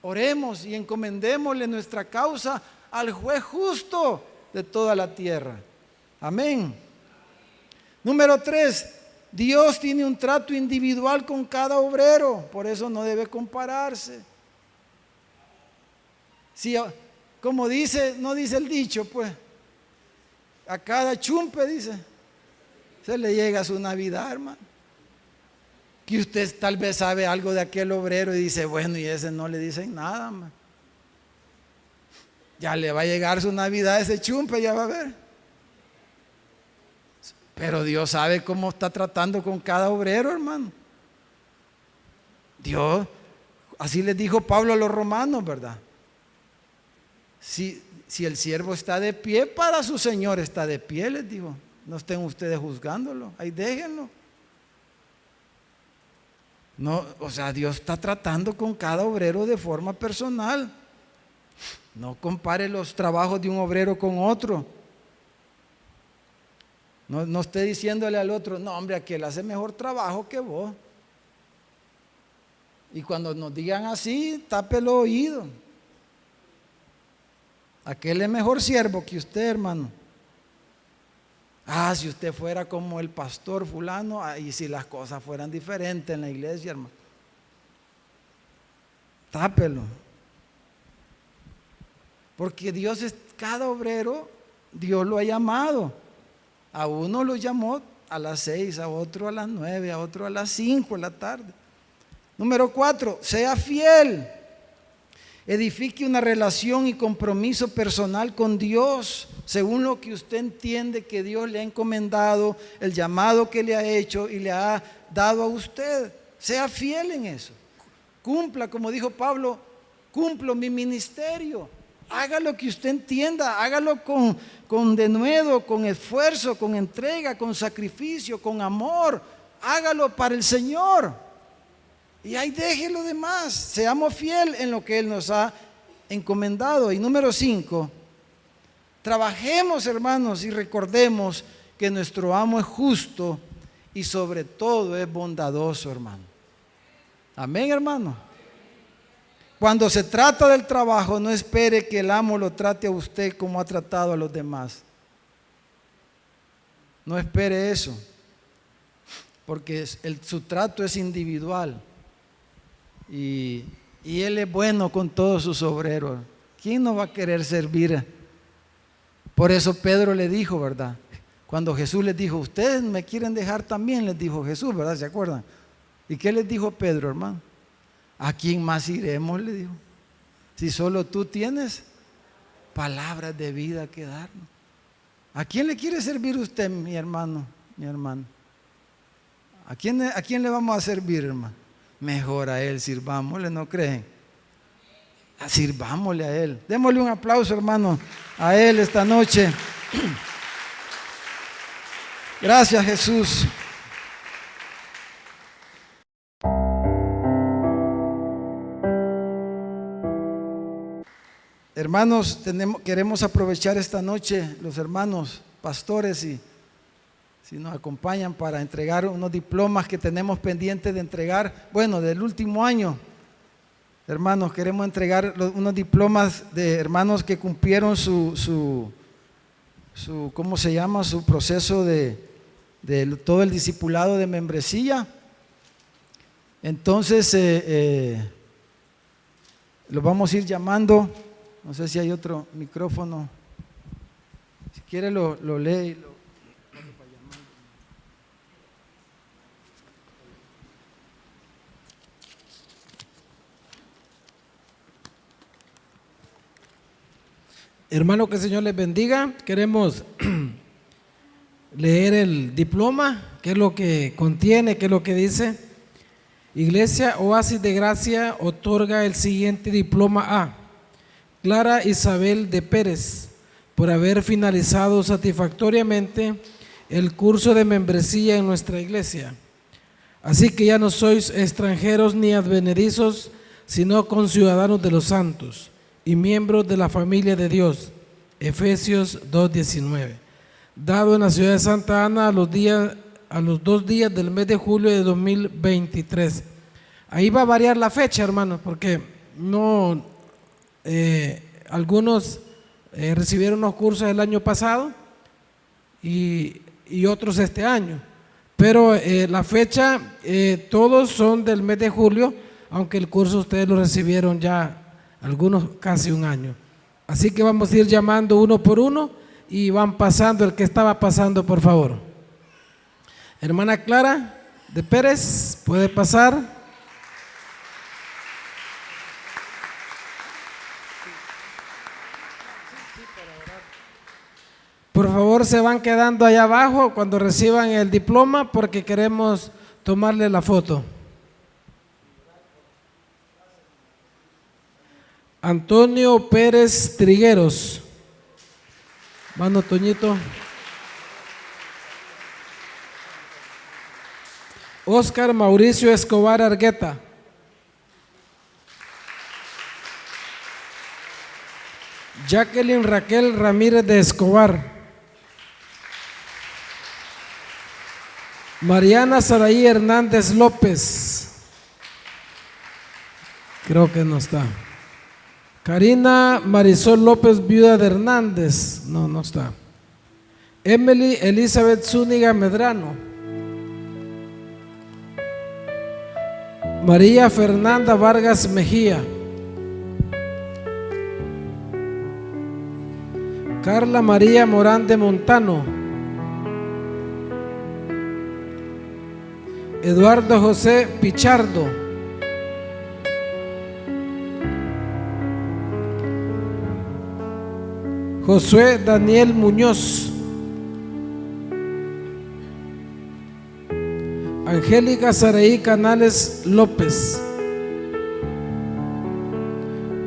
S1: Oremos y encomendémosle nuestra causa al juez justo de toda la tierra. Amén. Número 3, Dios tiene un trato individual con cada obrero, por eso no debe compararse. Si, como no dice el dicho, pues, a cada chumpe, dice, se le llega su Navidad, hermano. Que usted tal vez sabe algo de aquel obrero y dice, bueno, y ese no le dicen nada, man. Ya le va a llegar su Navidad a ese chumpe, ya va a ver. Pero Dios sabe cómo está tratando con cada obrero, hermano. Dios, así les dijo Pablo a los romanos, ¿verdad? Si el siervo está de pie, para su Señor está de pie, les digo. No estén ustedes juzgándolo, ahí déjenlo. No, o sea, Dios está tratando con cada obrero de forma personal. No compare los trabajos de un obrero con otro. No esté diciéndole al otro, no hombre, aquel hace mejor trabajo que vos. Y cuando nos digan así, tape los oídos. Aquel es mejor siervo que usted, hermano. Si usted fuera como el pastor fulano, y si las cosas fueran diferentes en la iglesia, hermano. Tápelo. Porque Dios es, cada obrero, Dios lo ha llamado. A uno lo llamó a las 6, a otro a las 9, a otro a las 5 de la tarde. Número 4, sea fiel. Edifique una relación y compromiso personal con Dios, según lo que usted entiende que Dios le ha encomendado, el llamado que le ha hecho y le ha dado a usted. Sea fiel en eso. Cumpla, como dijo Pablo, cumplo mi ministerio. Haga lo que usted entienda, hágalo con denuedo, con esfuerzo, con entrega, con sacrificio, con amor. Hágalo para el Señor. Y ahí deje lo demás. Seamos fieles en lo que Él nos ha encomendado. Y número 5, trabajemos, hermanos, y recordemos que nuestro amo es justo y sobre todo es bondadoso, hermano. Amén, hermano. Cuando se trata del trabajo, no espere que el amo lo trate a usted como ha tratado a los demás. No espere eso, porque su trato es individual. Y Él es bueno con todos sus obreros. ¿Quién no va a querer servir? Por eso Pedro le dijo, ¿verdad? Cuando Jesús les dijo, ustedes me quieren dejar también, les dijo Jesús, ¿verdad? ¿Se acuerdan? ¿Y qué les dijo Pedro, hermano? ¿A quién más iremos? Le dijo. Si solo tú tienes palabras de vida que darnos. ¿A quién le quiere servir usted, mi hermano, mi hermano? ¿A quién le vamos a servir, hermano? Mejor a Él, sirvámosle, ¿no creen? Sirvámosle a Él. Démosle un aplauso, hermano, a Él esta noche. Gracias, Jesús. Hermanos, queremos aprovechar esta noche, los hermanos pastores, y si nos acompañan para entregar unos diplomas que tenemos pendientes de entregar, bueno, del último año. Hermanos, queremos entregar unos diplomas de hermanos que cumplieron su ¿cómo se llama? Su proceso de todo el discipulado de membresía. Entonces, los vamos a ir llamando. No sé si hay otro micrófono. Si quiere lo lee y lo...
S2: Hermano, que el Señor les bendiga. Queremos leer el diploma, qué es lo que contiene, qué es lo que dice. Iglesia Oasis de Gracia otorga el siguiente diploma a Clara Isabel de Pérez por haber finalizado satisfactoriamente el curso de membresía en nuestra iglesia. Así que ya no sois extranjeros ni advenedizos, sino conciudadanos de los santos y miembros de la familia de Dios. Efesios 2:19. Dado en la ciudad de Santa Ana a los 2 días del mes de julio de 2023. Ahí va a variar la fecha, hermanos, porque no algunos recibieron los cursos el año pasado y otros este año. Pero la fecha, todos son del mes de julio, aunque el curso ustedes lo recibieron ya algunos casi un año. Así que vamos a ir llamando uno por uno y van pasando. El que estaba pasando, por favor. Hermana Clara de Pérez, puede pasar. Por favor, se van quedando allá abajo cuando reciban el diploma porque queremos tomarle la foto. Antonio Pérez Trigueros. Mano, Toñito. Oscar Mauricio Escobar Argueta. Jacqueline Raquel Ramírez de Escobar. Mariana Saraí Hernández López. Creo que no está. Karina Marisol López, viuda de Hernández. No está. Emily Elizabeth Zúñiga Medrano. María Fernanda Vargas Mejía. Carla María Morán de Montano. Eduardo José Pichardo. Josué Daniel Muñoz. Angélica Saraí Canales López.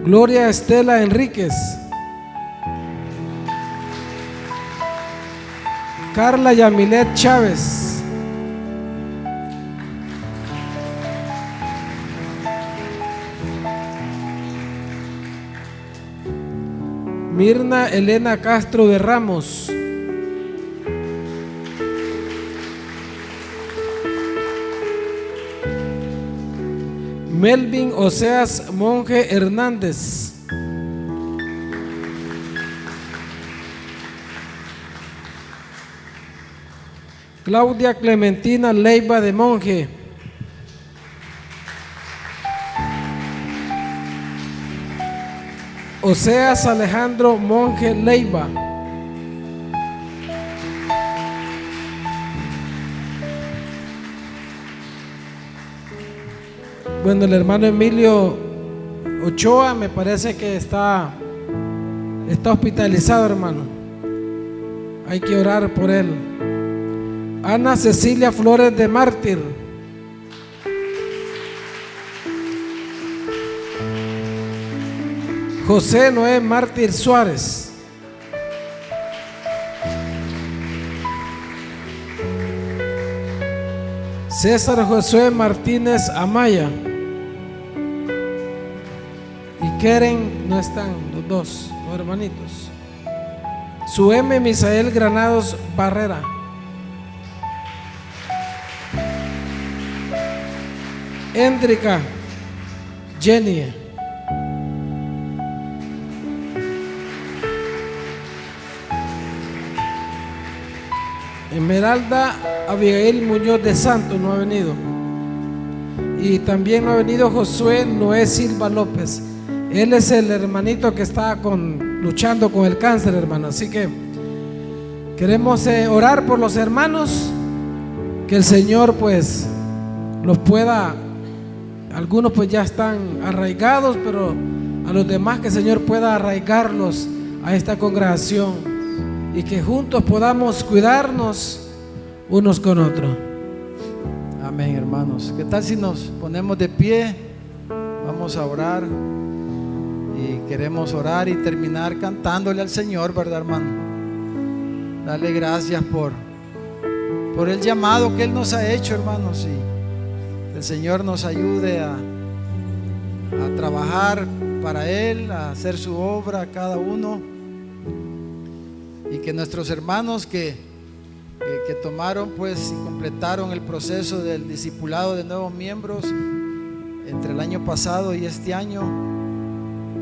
S2: Gloria Estela Enríquez. Carla Yamilet Chávez. Mirna Elena Castro de Ramos. Melvin Oseas Monje Hernández. Claudia Clementina Leiva de Monje. Oseas Alejandro Monje Leiva. Bueno, el hermano Emilio Ochoa me parece que está hospitalizado, hermano. Hay que orar por él. Ana Cecilia Flores de Mártir. José Noé Mártir Suárez. César Josué Martínez Amaya. Y Keren, no están los dos, los hermanitos. Sueme Misael Granados Barrera. Éndrica Jenny. Esmeralda Abigail Muñoz de Santos no ha venido. Y también no ha venido Josué Noé Silva López. Él es el hermanito que está luchando con el cáncer, hermano. Así que queremos orar por los hermanos, que el Señor pues los pueda. Algunos pues ya están arraigados, pero a los demás que el Señor pueda arraigarlos a esta congregación y que juntos podamos cuidarnos unos con otros.
S1: Amén, hermanos. ¿Qué tal si nos ponemos de pie? Vamos a orar y queremos orar y terminar cantándole al Señor, ¿verdad, hermano? Dale gracias por el llamado que Él nos ha hecho, hermanos, y el Señor nos ayude a trabajar para Él, a hacer su obra cada uno, y que nuestros hermanos que tomaron pues y completaron el proceso del discipulado de nuevos miembros entre el año pasado y este año,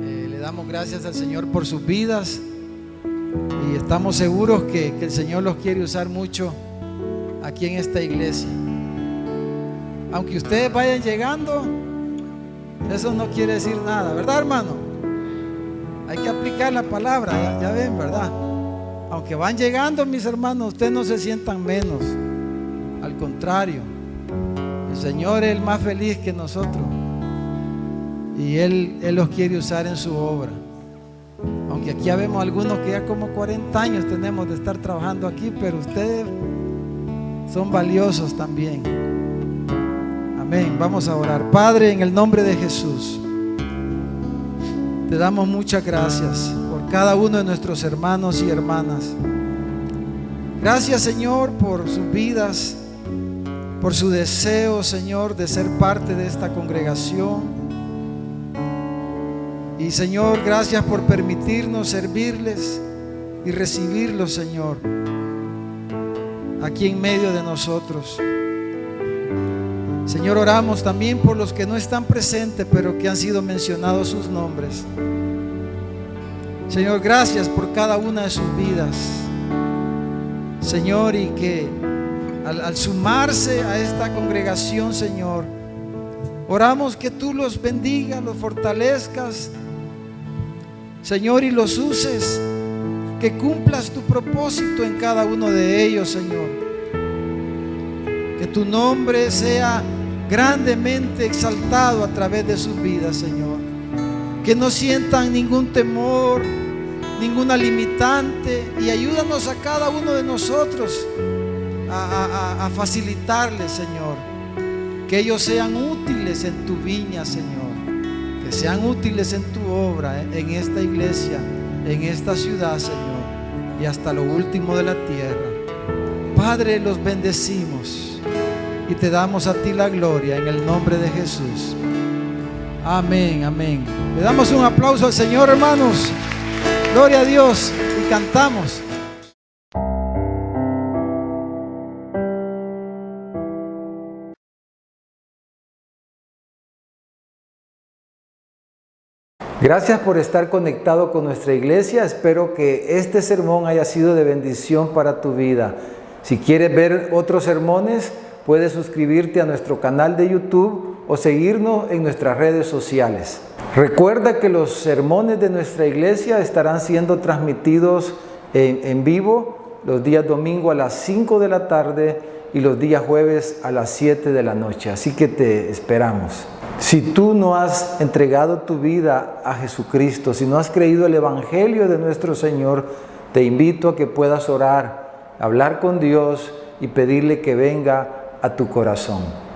S1: le damos gracias al Señor por sus vidas y estamos seguros que el Señor los quiere usar mucho aquí en esta iglesia. Aunque ustedes vayan llegando, eso no quiere decir nada, ¿verdad, hermano? Hay que aplicar la palabra, ya ven, ¿verdad? Aunque van llegando, mis hermanos, ustedes no se sientan menos. Al contrario, el Señor es el más feliz que nosotros y Él los quiere usar en su obra. Aunque aquí ya vemos algunos que ya como 40 años tenemos de estar trabajando aquí, pero ustedes son valiosos también. Amén. Vamos a orar. Padre, en el nombre de Jesús, te damos muchas gracias por cada uno de nuestros hermanos y hermanas. Gracias, Señor, por sus vidas. por su deseo, Señor, de ser parte de esta congregación. Y Señor, gracias por permitirnos servirles y recibirlos, Señor, aquí en medio de nosotros. Señor, oramos también por los que no están presentes, pero que han sido mencionados sus nombres. Señor, gracias por cada una de sus vidas, Señor, y que al sumarse a esta congregación, Señor, oramos que tú los bendigas, los fortalezcas, Señor, y los uses, que cumplas tu propósito en cada uno de ellos, Señor. Que tu nombre sea grandemente exaltado a través de sus vidas, Señor. Que no sientan ningún temor, ninguna limitante, y ayúdanos a cada uno de nosotros a facilitarles, Señor, que ellos sean útiles en tu viña, Señor, que sean útiles en tu obra, en esta iglesia, en esta ciudad, Señor, y hasta lo último de la tierra. Padre, los bendecimos y te damos a ti la gloria en el nombre de Jesús. Amén, amén. Le damos un aplauso al Señor, hermanos. Gloria a Dios, y cantamos. Gracias por estar conectado con nuestra iglesia. Espero que este sermón haya sido de bendición para tu vida. Si quieres ver otros sermones, puedes suscribirte a nuestro canal de YouTube o seguirnos en nuestras redes sociales. Recuerda que los sermones de nuestra iglesia estarán siendo transmitidos en vivo los días domingo a las 5 de la tarde y los días jueves a las 7 de la noche. Así que te esperamos. Si tú no has entregado tu vida a Jesucristo, si no has creído el Evangelio de nuestro Señor, te invito a que puedas orar, hablar con Dios y pedirle que venga a tu corazón.